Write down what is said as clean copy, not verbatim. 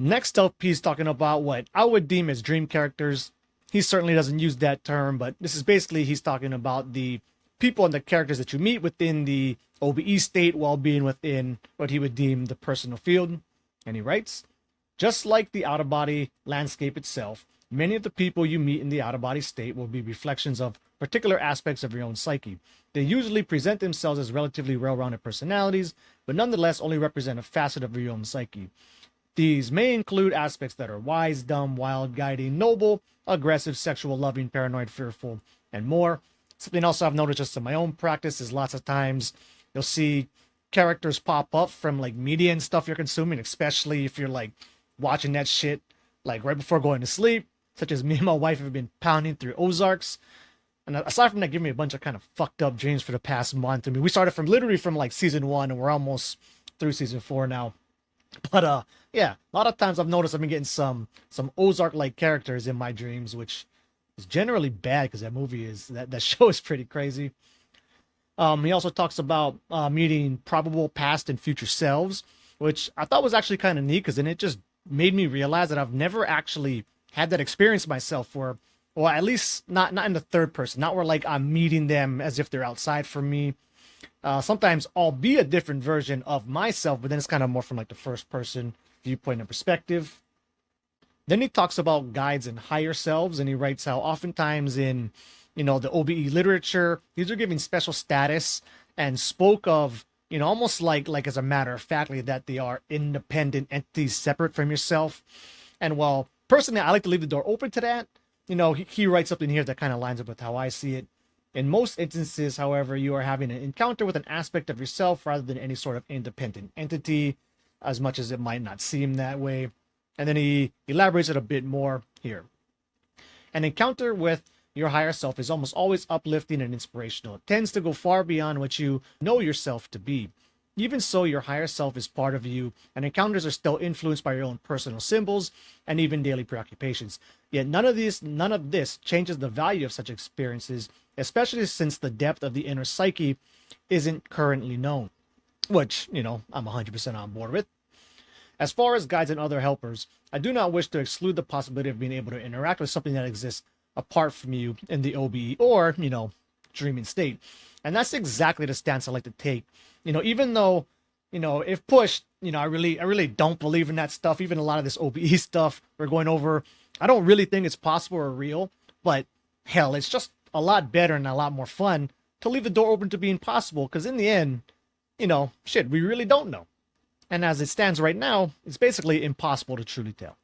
Next up, he's talking about what I would deem as dream characters. He certainly doesn't use that term, but this is basically he's talking about the people and the characters that you meet within the OBE state while being within what he would deem the personal field. And he writes, just like the out of body landscape itself, many of the people you meet in the out of body state will be reflections of particular aspects of your own psyche. They usually present themselves as relatively well rounded personalities, but nonetheless only represent a facet of your own psyche. These may include aspects that are wise, dumb, wild, guiding, noble, aggressive, sexual, loving, paranoid, fearful, and more. Something else I've noticed just in my own practice is lots of times you'll see characters pop up from like media and stuff you're consuming, especially if you're like watching that shit like right before going to sleep, such as me and my wife have been pounding through Ozarks. And aside from that, giving me a bunch of kind of fucked up dreams for the past month. I mean, we started from literally from like season 1 and we're almost through season 4 now. But yeah, a lot of times I've noticed I've been getting some Ozark like characters in my dreams, which is generally bad because that show is pretty crazy. He also talks about meeting probable past and future selves, which I thought was actually kind of neat because then it just made me realize that I've never actually had that experience myself where, or at least not in the third person, not where like I'm meeting them as if they're outside from me. Sometimes I'll be a different version of myself, but then it's kind of more from like the first person viewpoint and perspective. Then he talks about guides and higher selves, and he writes how oftentimes in, the OBE literature, these are given special status and spoke of, almost like as a matter of factly that they are independent entities separate from yourself. And while personally, I like to leave the door open to that, he writes something here that kind of lines up with how I see it. In most instances, however, you are having an encounter with an aspect of yourself rather than any sort of independent entity, as much as it might not seem that way. And then he elaborates it a bit more here. An encounter with your higher self is almost always uplifting and inspirational. It tends to go far beyond what you know yourself to be. Even so, your higher self is part of you, and encounters are still influenced by your own personal symbols and even daily preoccupations. Yet none of this changes the value of such experiences, especially since the depth of the inner psyche isn't currently known, which, I'm 100% on board with. As far as guides and other helpers, I do not wish to exclude the possibility of being able to interact with something that exists apart from you in the OBE or, dreaming state. And that's exactly the stance I like to take. Even though, if pushed, I really don't believe in that stuff. Even a lot of this OBE stuff we're going over, I don't really think it's possible or real, but hell, it's just a lot better and a lot more fun to leave the door open to being possible. Because in the end, we really don't know. And as it stands right now, it's basically impossible to truly tell.